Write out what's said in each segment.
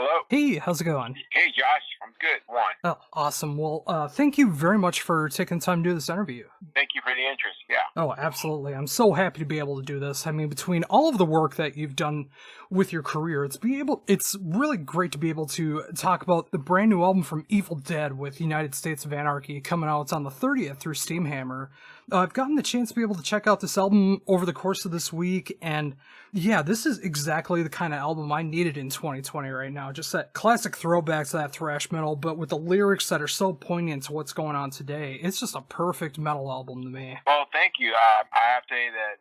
Hello. Hey, how's it going? Hey, Josh. I'm good. Juan. Oh, awesome. Well, thank you very much for taking the time to do this interview. Thank you for the interest. Yeah. Oh, absolutely. I'm so happy to be able to do this. I mean, between all of the work that you've done with your career, it's really great to be able to talk about the brand new album from EVILDEAD with United States of Anarchy coming out on the 30th through Steamhammer. I've gotten the chance to be able to check out this album over the course of this week, and yeah, this is exactly the kind of album I needed in 2020 right now. Just that classic throwback to that thrash metal, but with the lyrics that are so poignant to what's going on today. It's just a perfect metal album to me. Well, thank you. I have to say that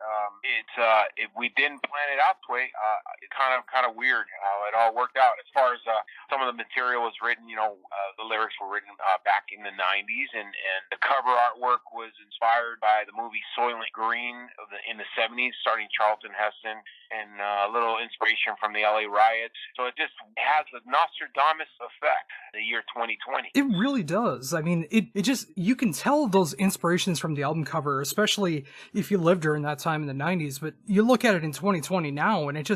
if we didn't plan it out this way, it's kind of weird how it all worked out. As far as some of the material was written, the lyrics were written back in the 90s, and the cover artwork was inspired by the movie Soylent Green in the 70s, starring Charlton Heston, and a little inspiration from the LA riots. So it just has a Nostradamus effect, the year 2020. It really does. I mean, it just, you can tell those inspirations from the album cover, especially if you lived during that time in the 90s, but you look at it in 2020 now, and it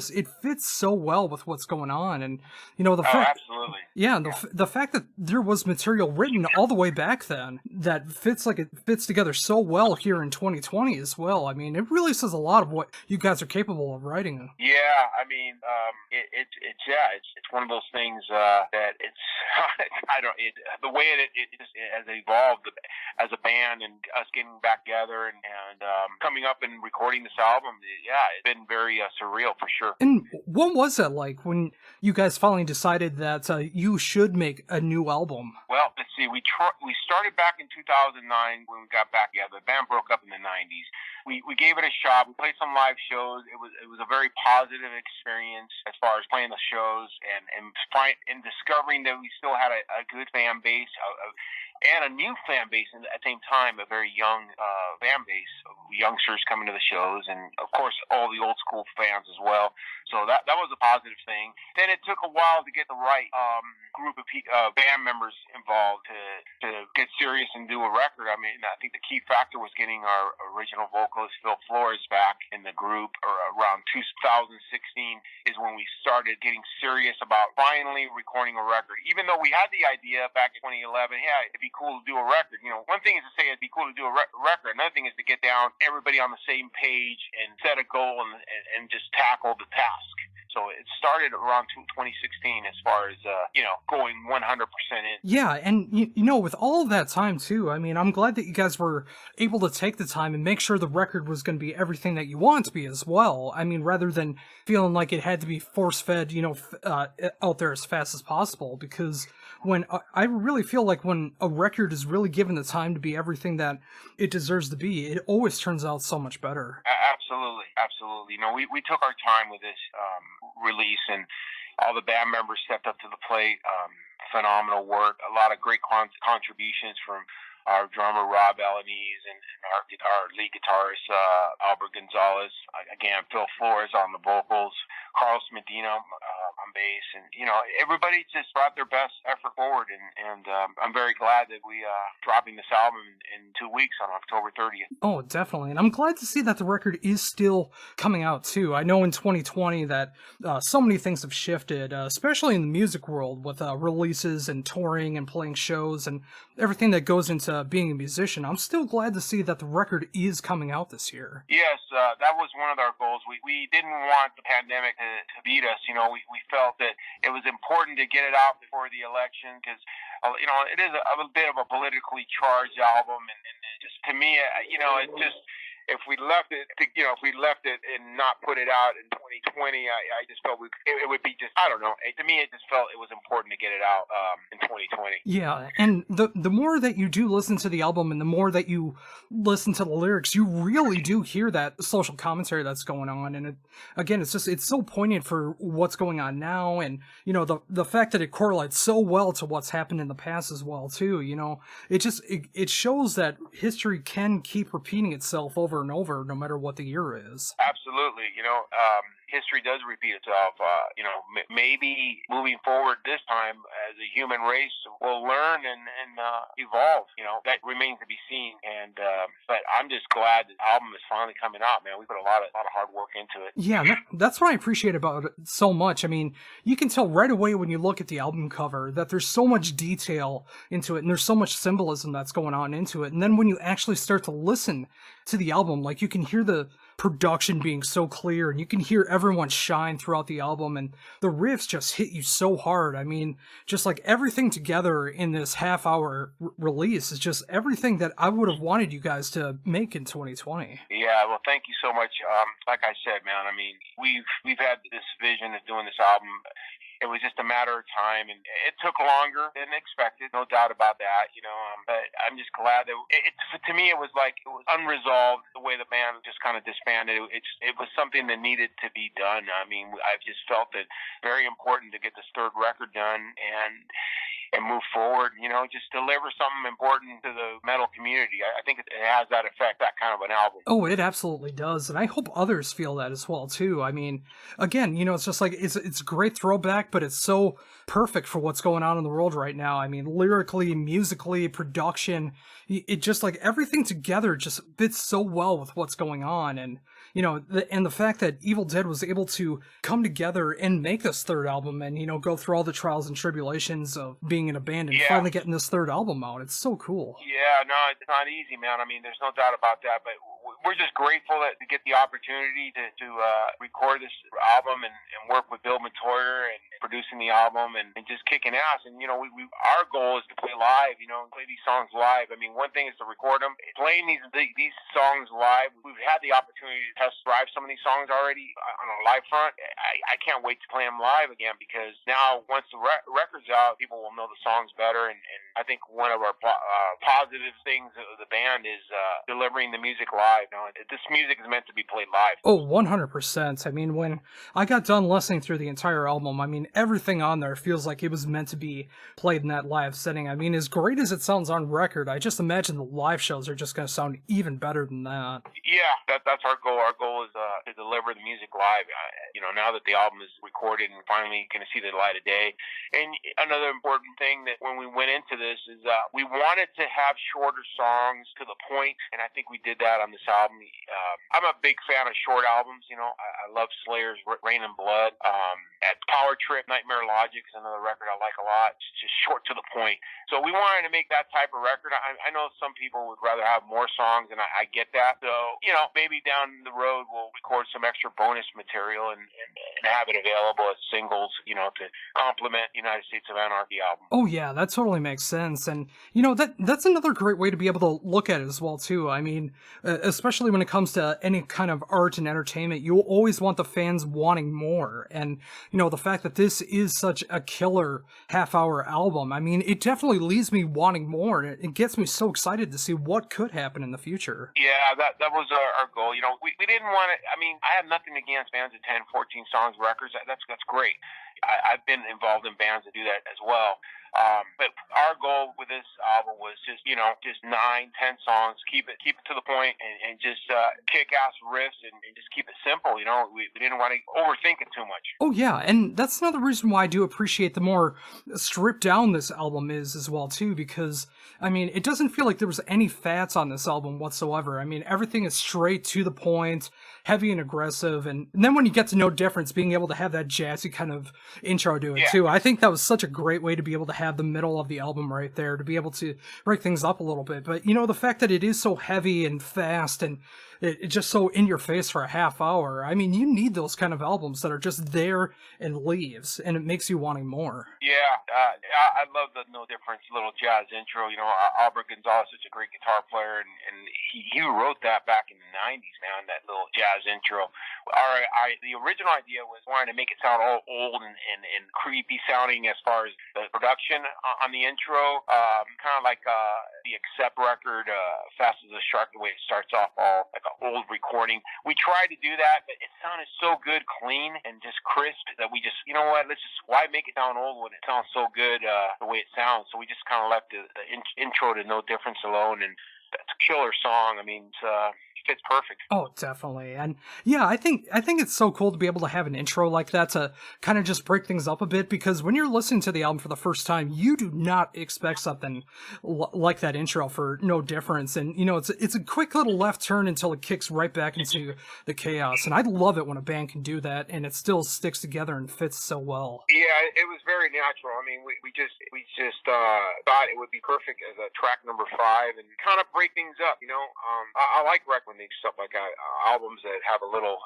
fits so well with what's going on. And, Absolutely. Yeah, the fact that there was material written all the way back then that fits together so well here in 2020 as well. I mean, it really says a lot of what you guys are capable of writing. Yeah, I mean, it's one of those things that it's the way it has evolved as a band, and us getting back together and coming up and recording this album. It's been very surreal for sure. And what was that like when you guys finally decided that you should make a new album? Well, let's see. We started back in 2009 when we got back together. The band broke up in the 90s. We gave it a shot. We played some live shows. It was a very positive experience as far as playing the shows and discovering that we still had a good fan base and a new fan base at the same time, a very young fan base of youngsters coming to the shows, and of course all the old school fans as well. So that was a positive thing. Then it took a while to get the right group of band members involved to get serious and do a record. I mean, I think the key factor was getting our original vocalist Phil Flores back in the group, or around 2016 is when we started getting serious about finally recording a record. Even though we had the idea back in 2011, yeah, it'd be cool to do a record. One thing is to say it'd be cool to do a record. Another thing is to get down everybody on the same page and set a goal and just tackle the task. So it started around 2016 as far as, going 100% in. Yeah, and, with all of that time, too, I mean, I'm glad that you guys were able to take the time and make sure the record was going to be everything that you want it to be as well. I mean, rather than feeling like it had to be force-fed, out there as fast as possible, because I really feel like when a record is really given the time to be everything that it deserves to be, it always turns out so much better. Absolutely. We took our time with this release, and all the band members stepped up to the plate. Phenomenal work. A lot of great contributions from our drummer Rob Alanese and our lead guitarist Albert Gonzalez. Again, Phil Flores on the vocals, Carlos Medina on bass, and everybody just brought their best effort forward. And I'm very glad that we dropping this album in 2 weeks on October 30th. Oh, definitely, and I'm glad to see that the record is still coming out too. I know in 2020 that so many things have shifted, especially in the music world with releases and touring and playing shows and everything that goes into being a musician. I'm still glad to see that the record is coming out this year. Yes, that was one of our goals. We didn't want the pandemic to beat us. We felt that it was important to get it out before the election because, it is a bit of a politically charged album, and it just, to me, it just, if we left it and not put it out in 2020, I just felt it would be just, I don't know. To me, it just felt it was important to get it out in 2020. Yeah, and the more that you do listen to the album and the more that you listen to the lyrics, you really do hear that social commentary that's going on. And it's so poignant for what's going on now, and the fact that it correlates so well to what's happened in the past as well too. It shows that history can keep repeating itself over and over, no matter what the year is. Absolutely. history does repeat itself. Maybe moving forward this time as a human race, we'll learn and evolve. That remains to be seen. And but I'm just glad the album is finally coming out, man. We put a lot of hard work into it. Yeah, that's what I appreciate about it so much. I mean, you can tell right away when you look at the album cover that there's so much detail into it, and there's so much symbolism that's going on into it. And then when you actually start to listen to the album, like, you can hear the production being so clear, and you can hear everyone shine throughout the album, and the riffs just hit you so hard. I mean, just like everything together in this half-hour release is just everything that I would have wanted you guys to make in 2020. Yeah, well, thank you so much. Like I said, man, I mean, we've had this vision of doing this album. It was just a matter of time, and it took longer than expected, no doubt about that. But I'm just glad that to me it was unresolved the way the band just kind of disbanded. It was something that needed to be done. I mean, I've just felt it very important to get this third record done and move forward, just deliver something important to the metal community. I think it has that effect, that kind of an album. Oh, it absolutely does, and I hope others feel that as well, too. I mean, again, it's just like, it's a great throwback, but it's so perfect for what's going on in the world right now. I mean, lyrically, musically, production, it just, like, everything together just fits so well with what's going on, and the fact that Evil Dead was able to come together and make this third album and, go through all the trials and tribulations of being in a band and finally getting this third album out. It's so cool. Yeah, no, it's not easy, man. I mean, there's no doubt about that, but we're just grateful to get the opportunity to record this album and work with Bill Montoya and producing the album and just kicking ass. And, our goal is to play live, play these songs live. I mean, one thing is to record them. Playing these songs live, we've had the opportunity to test drive some of these songs already on a live front. I can't wait to play them live again, because now once the record's out, people will know the songs better. And I think one of our positive things of the band is delivering the music live. This music is meant to be played live. Oh, 100%. I mean, when I got done listening through the entire album, I mean, everything on there feels like it was meant to be played in that live setting. I mean, as great as it sounds on record, I just imagine the live shows are just going to sound even better than that. Yeah, that's our goal. Our goal is to deliver the music live. Now that the album is recorded and finally going to see the light of day. And another important thing that when we went into this is we wanted to have shorter songs to the point, and I think we did that on this album. I'm a big fan of short albums. I love Slayer's Rain and Blood. At Power Trip, Nightmare Logic is another record I like a lot. It's just short to the point. So we wanted to make that type of record. I know some people would rather have more songs, and I get that. So, maybe down the road we'll record some extra bonus material and have it available as singles, to complement United States of Anarchy album. Oh yeah, that totally makes sense. And, that's another great way to be able to look at it as well, too. I mean, especially when it comes to any kind of art and entertainment, you always want the fans wanting more. And, the fact that this is such a killer half-hour album, I mean, it definitely leaves me wanting more. It gets me so excited to see what could happen in the future. Yeah, that was our goal. We didn't want to, I mean, I have nothing against bands of 10, 14 songs, records. That's great. I've been involved in bands that do that as well. But our goal with this album was just 9, 10 songs, keep it to the point, and just kick ass riffs and just keep it simple. We didn't want to overthink it too much. Oh yeah, and that's another reason why I do appreciate the more stripped down this album is as well too, because I mean, it doesn't feel like there was any fats on this album whatsoever. I mean, everything is straight to the point, heavy and aggressive, and then when you get to No Difference, being able to have that jazzy kind of intro to it too, I think that was such a great way to be able to have the middle of the album right there, to be able to break things up a little bit. But the fact that it is so heavy and fast and it's just so in your face for a half hour, I mean, you need those kind of albums that are just there and leaves, and it makes you wanting more. Yeah, I love the No Difference little jazz intro. Albert Gonzalez is such a great guitar player, and he wrote that back in the 90s, man, that little jazz intro. The original idea was wanting to make it sound all old and creepy sounding as far as the production on the intro, kind of like the Accept record, Fast as a Shark, the way it starts off all like an old recording. We tried to do that, but it sounded so good, clean, and just crisp that we just, why make it sound old when it sounds so good the way it sounds? So we just kind of left the intro to No Difference alone, and that's a killer song. I mean, fits perfect. Oh, definitely. And yeah, I think it's so cool to be able to have an intro like that to kind of just break things up a bit, because when you're listening to the album for the first time, you do not expect something like that intro for No Difference. And it's a quick little left turn until it kicks right back into the chaos. And I love it when a band can do that and it still sticks together and fits so well. Yeah, it was very natural. I mean, we just thought it would be perfect as a track number 5 and kind of break things up. I like recommending stuff like that, albums that have a little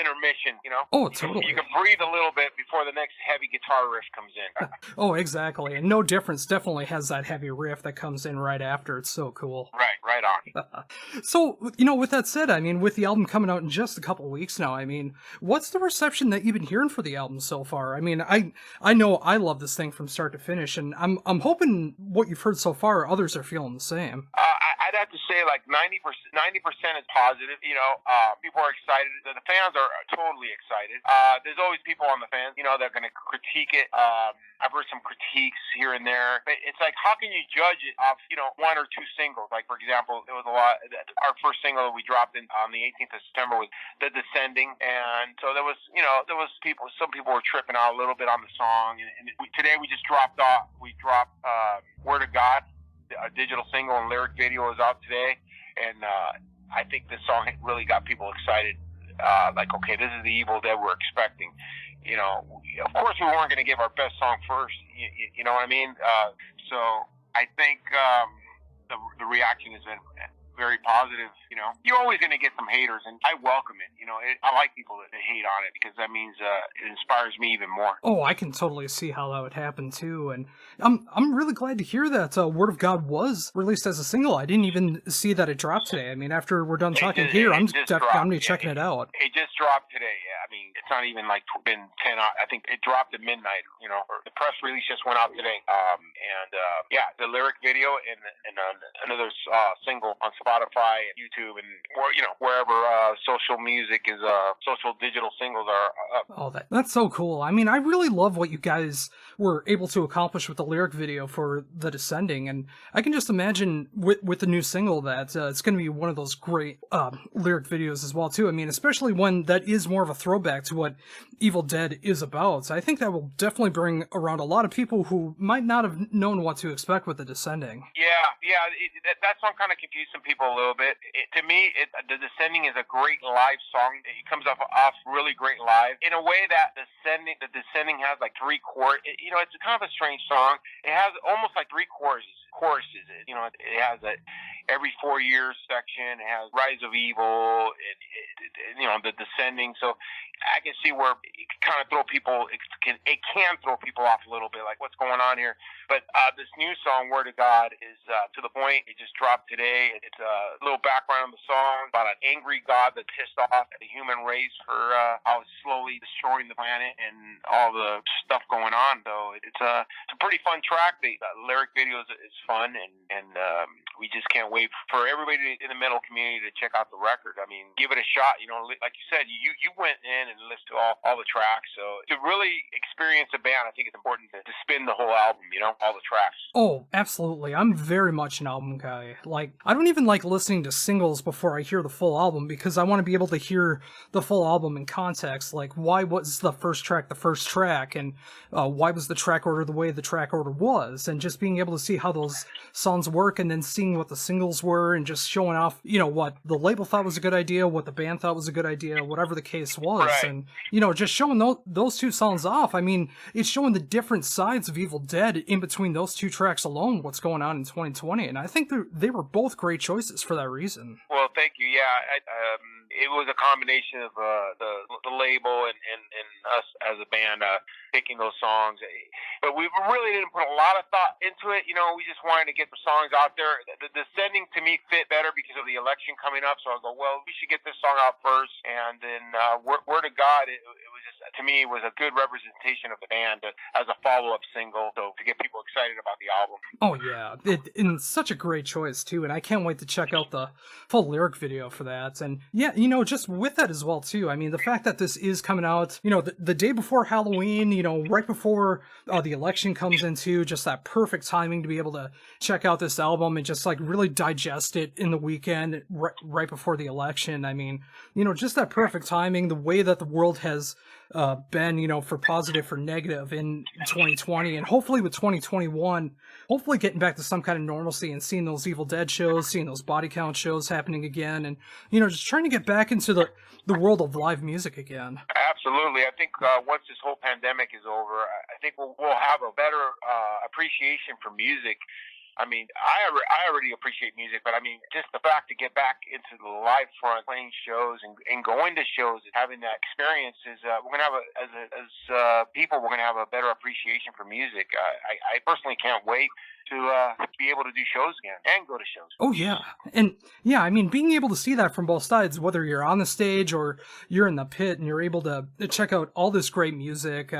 intermission. Oh, totally. You can breathe a little bit before the next heavy guitar riff comes in. Oh, exactly. And No Difference definitely has that heavy riff that comes in right after. It's so cool. Right on. So, with that said, I mean, with the album coming out in just a couple weeks now, I mean, what's the reception that you've been hearing for the album so far? I mean, I know I love this thing from start to finish, and I'm hoping what you've heard so far, others are feeling the same. I'd have to say like 90% is positive. People are excited. The fans are totally excited. There's always people on the fans, that are going to critique it. I've heard some critiques here and there, but it's like, how can you judge it off, 1 or 2 singles? Like, for example, it was a lot. Our first single that we dropped on the 18th of September was "The Descending," and so there was people. Some people were tripping out a little bit on the song, and today we just dropped off. We dropped "Word of God." A digital single and lyric video is out today, and I think this song really got people excited. Like, okay, this is the Evil Dead we're expecting. Of course we weren't going to give our best song first. You know what I mean? So I think the reaction has been very positive. You're always going to get some haters, and I welcome it. I like people that hate on it, because that means it inspires me even more. Oh, I can totally see how that would happen too, and I'm really glad to hear that Word of God was released as a single. I didn't even see that it dropped today. I mean, after we're done talking here, I'm gonna be checking it out. It just dropped today. Yeah, I mean, it's not even like been 10. I think it dropped at midnight. Or the press release just went out today. Yeah, the lyric video and another single on Spotify and YouTube and wherever social music is, social digital singles are up. Oh, that's so cool. I mean, I really love what you guys were able to accomplish with the lyric video for The Descending, and I can just imagine with the new single that it's going to be one of those great lyric videos as well too. I mean, especially one that is more of a throwback to what Evil Dead is about. So I think that will definitely bring around a lot of people who might not have known what to expect with The Descending. Yeah, that song kind of confused some people a little bit. To me, The Descending is a great live song. It comes off really great live. In a way that The Descending has like 3 chords. It's kind of a strange song. It has almost like 3 choruses. It has a every 4 years section. It has Rise of Evil, and The Descending. So I can see where it can kind of throw people. It can throw people off a little bit, like what's going on here. But this new song, Word of God, is to the point. It just dropped today. It's a little background on the song about an angry God that pissed off at the human race for how it's slowly destroying the planet and all the stuff going on. So it's a pretty fun track. The lyric video is fun, and we just can't wait for everybody in the metal community to check out the record. I mean, give it a shot. Like you said, you went in and listened to all the tracks. So to really experience a band, I think it's important to spin the whole album, all the tracks. Oh, absolutely. I'm very much an album guy. Like, I don't even like listening to singles before I hear the full album, because I want to be able to hear the full album in context. Like, why was the first track, and why was the track order the way the track order was, and just being able to see how those songs work, and then seeing what the singles were, and just showing off, what the label thought was a good idea, what the band thought was a good idea, whatever the case was. Right. And, just showing those 2 songs off. I mean, it's showing the different sides of Evil Dead in between those 2 tracks alone, what's going on in 2020. And I think they were both great choices for that reason. Well, thank you. Yeah, it was a combination of the label and us as a band picking those songs. But we really didn't put a lot of thought into it. We just wanted to get the songs out there. The Descending to me fit better because of the election coming up. So I go, well, we should get this song out first. And then Word of God, it was just, to me, it was a good representation of the band as a follow-up single. So to get people excited about the album. Oh, yeah. And such a great choice, too. And I can't wait to check out the full lyric video for that. And yeah, just with that as well, too. I mean, the fact that this is coming out, the day before Halloween, right before the election comes into, just that perfect timing to be able to to check out this album and just like really digest it in the weekend right before the election. I mean, just that perfect timing, the way that the world has been, for positive, for negative in 2020, and hopefully with 2021, hopefully getting back to some kind of normalcy and seeing those Evil Dead shows, seeing those body count shows happening again, and just trying to get back into the world of live music again. Absolutely. I think once this whole pandemic is over, I think we'll have a better appreciation for music. I mean, I already appreciate music, but I mean, just the fact to get back into the live front, playing shows and going to shows and having that experience is, we're going to have as people, we're going to have a better appreciation for music. I personally can't wait to be able to do shows again and go to shows. Oh, yeah. And yeah, I mean, being able to see that from both sides, whether you're on the stage or you're in the pit and you're able to check out all this great music,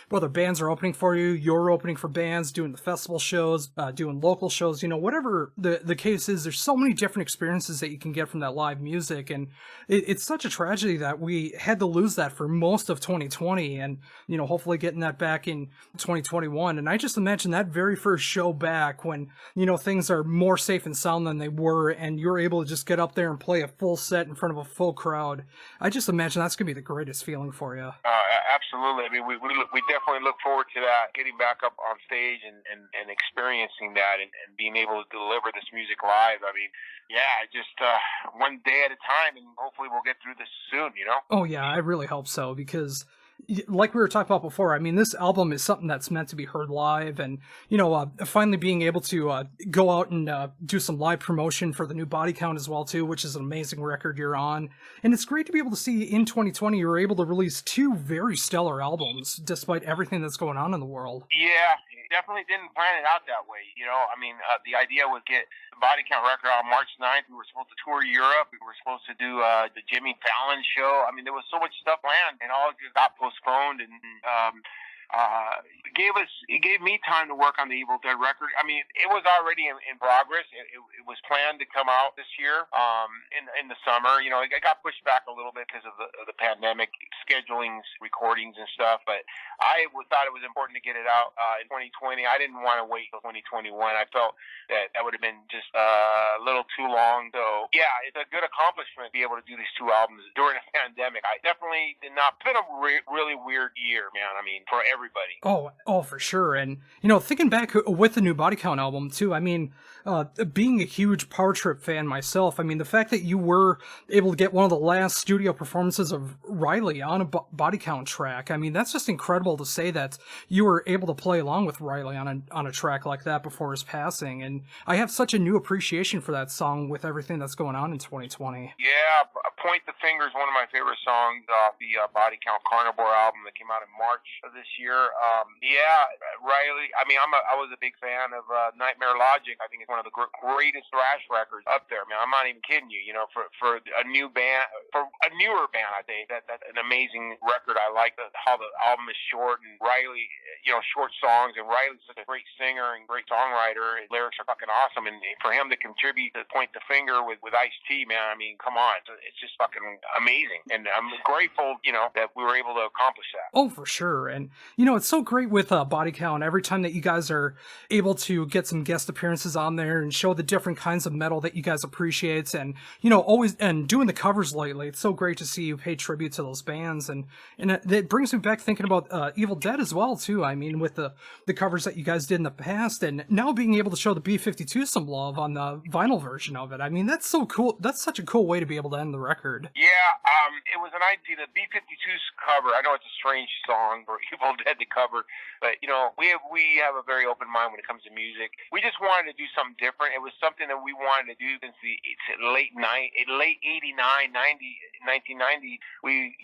whether bands are opening for you, you're opening for bands, doing the festival shows, doing local shows, whatever the case is, there's so many different experiences that you can get from that live music. And it's such a tragedy that we had to lose that for most of 2020 and, hopefully getting that back in 2021. And I just imagine that very first show back when, things are more safe and sound than they were and you're able to just get up there and play a full set in front of a full crowd. I just imagine that's going to be the greatest feeling for you. Absolutely. I mean, we definitely look forward to that, getting back up on stage and experiencing that and being able to deliver this music live. I mean, yeah, just one day at a time, and hopefully we'll get through this soon, Oh, yeah, I really hope so, because like we were talking about before, I mean, this album is something that's meant to be heard live, and, finally being able to go out and do some live promotion for the new Body Count as well, too, which is an amazing record you're on. And it's great to be able to see in 2020 you were able to release 2 very stellar albums, despite everything that's going on in the world. Yeah, definitely didn't plan it out that way. I mean, the idea was get the Body Count record on March 9th. We were supposed to tour Europe. We were supposed to do the Jimmy Fallon show. I mean, there was so much stuff planned, and all just got postponed. And it gave me time to work on the Evil Dead record. I mean, it was already in progress. It was planned to come out this year in the summer. It got pushed back a little bit because of the pandemic, scheduling recordings and stuff. But I thought it was important to get it out in 2020. I didn't want to wait till 2021. I felt that would have been just a little too long. So yeah, it's a good accomplishment to be able to do these 2 albums during a pandemic. I definitely did not. It's been a really weird year, man. I mean, for everybody. Oh, for sure. And, thinking back with the new Body Count album, too, I mean, being a huge Power Trip fan myself, I mean, the fact that you were able to get one of the last studio performances of Riley on a Body Count track, I mean, that's just incredible to say that you were able to play along with Riley on a track like that before his passing. And I have such a new appreciation for that song with everything that's going on in 2020. Yeah, Point the Finger is one of my favorite songs off the Body Count Carnivore album that came out in March of this year. Riley, I mean, I was a big fan of Nightmare Logic. I think it's one of the greatest thrash records up there, man. I'm not even kidding you. For a new band, for a newer band, I think that's an amazing record. I like how the album is short and Riley, short songs, and Riley's such a great singer and great songwriter. His lyrics are fucking awesome, and for him to contribute to Point the Finger with Ice-T, man, I mean, come on, it's just fucking amazing, and I'm grateful, that we were able to accomplish that. Oh, for sure. And it's so great with Body Count. Every time that you guys are able to get some guest appearances on there and show the different kinds of metal that you guys appreciate, and always and doing the covers lately, it's so great to see you pay tribute to those bands, and it brings me back thinking about Evil Dead as well too. I mean, with the covers that you guys did in the past, and now being able to show the B-52 some love on the vinyl version of it. I mean, that's so cool. That's such a cool way to be able to end the record. Yeah, it was an idea. The B-52's cover, I know it's a strange song for Evil Dead to cover, but we have a very open mind when it comes to music. We just wanted to do something different. It was something that we wanted to do since the late 89, 90, 1990. We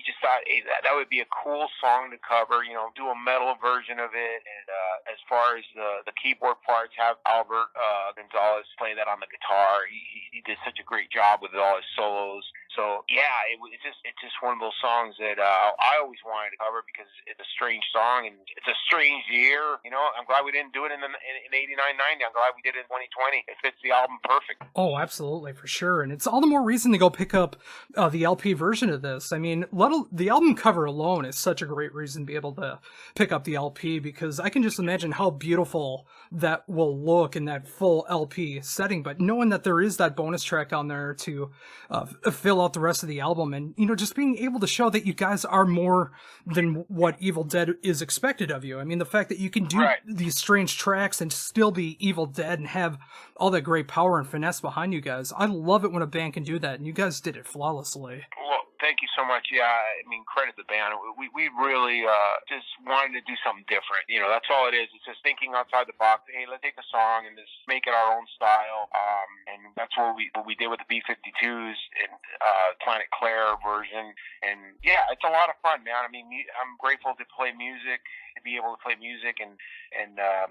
just thought, hey, that would be a cool song to cover. Do a metal version of it. And as far as the keyboard parts, have Albert Gonzalez play that on the guitar. He did such a great job with all his solos. So yeah, it's just one of those songs that I always wanted to cover because it's a strange song and it's a strange year. You know, I'm glad we didn't do it in 89, 90. I'm glad we did it in 2020. It fits the album perfect. Oh, absolutely, for sure. And it's all the more reason to go pick up the LP version of this. I mean, the album cover alone is such a great reason to be able to pick up the LP, because I can just imagine how beautiful that will look in that full LP setting. But knowing that there is that bonus track on there to fill out the rest of the album, and, you know, just being able to show that you guys are more than what Evil Dead is expected of you. I mean, the fact that you can do these strange tracks and still be Evil Dead and have all that great power and finesse behind you guys. I love it when a band can do that, and you guys did it flawlessly. Well, thank you so much. Yeah, I mean, credit the band. We really just wanted to do something different. You know, that's all it is. It's just thinking outside the box. Hey, let's take a song and just make it our own style. And that's what we did with the B-52s and Planet Claire version. And yeah, it's a lot of fun, man. I mean, I'm grateful to play music, to be able to play music, and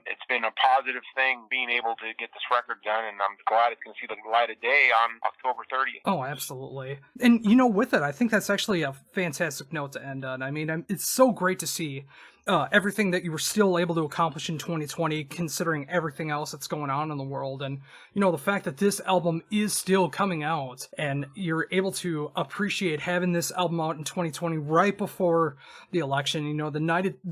it's been a positive thing being able to get this record done, and I'm glad it's going to see the light of day on October 30th. Oh, absolutely. And, you know, with it, I think that's actually a fantastic note to end on. I mean, it's so great to see everything that you were still able to accomplish in 2020, considering everything else that's going on in the world. And, you know, the fact that this album is still coming out and you're able to appreciate having this album out in 2020 right before the election. You know, the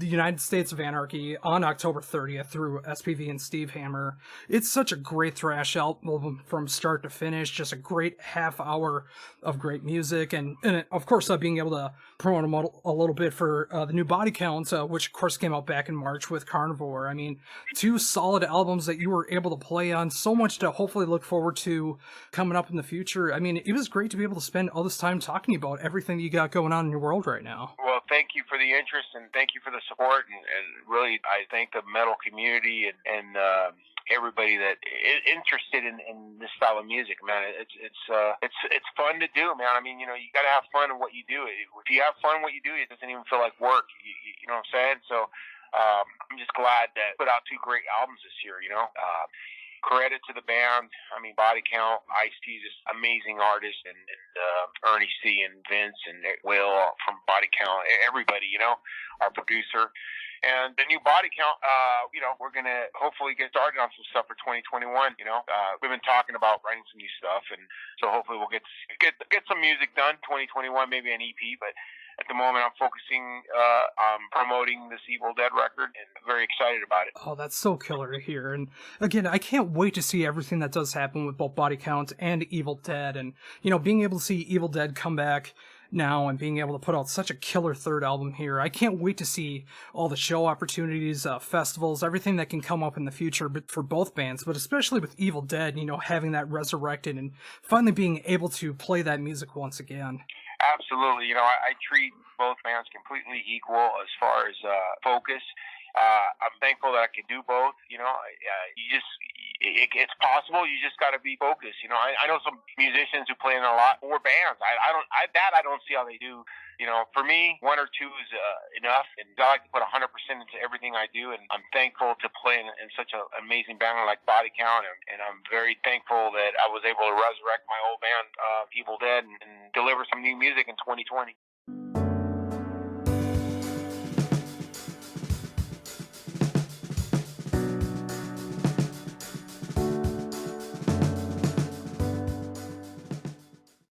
United States of Anarchy on October 30th through SPV and Steve Hammer. It's such a great thrash album from start to finish, just a great half hour of great music. And of course, being able to promote them a little bit for the new Body Count, which of course came out back in March with Carnivore. I mean, 2 solid albums that you were able to play on, so much to hopefully look forward to coming up in the future. I mean, it was great to be able to spend all this time talking about everything that you got going on in your world right now. Well, thank you for the interest and thank you for the support, and really I thank the metal community and everybody that is interested in this style of music, man. It's fun to do, man. I mean, you know, you got to have fun in what you do. If you have fun in what you do, it doesn't even feel like work. You know what I'm saying? So I'm just glad that put out 2 great albums this year. You know, credit to the band. I mean, Body Count, Ice-T, just amazing artists, and Ernie C and Vince and Will from Body Count. Everybody, you know, our producer. And the new Body Count, you know, we're going to hopefully get started on some stuff for 2021, you know. We've been talking about writing some new stuff, and so hopefully we'll get some music done 2021, maybe an EP, but at the moment I'm focusing on promoting this Evil Dead record, and I'm very excited about it. Oh, that's so killer to hear. And again, I can't wait to see everything that does happen with both Body Count and Evil Dead, and, you know, being able to see Evil Dead come back now and being able to put out such a killer third album here. I can't wait to see all the show opportunities, festivals, everything that can come up in the future, but for both bands, but especially with Evil Dead, you know, having that resurrected and finally being able to play that music once again. Absolutely. You know, I treat both bands completely equal as far as focus. I'm thankful that I can do both. You know, it's possible. You just got to be focused. You know, I know some musicians who play in a lot more bands. I don't see how they do. You know, for me, 1 or 2 is enough, and I like to put 100% into everything I do. And I'm thankful to play in such an amazing band like Body Count, and I'm very thankful that I was able to resurrect my old band, Evil Dead, and deliver some new music in 2020.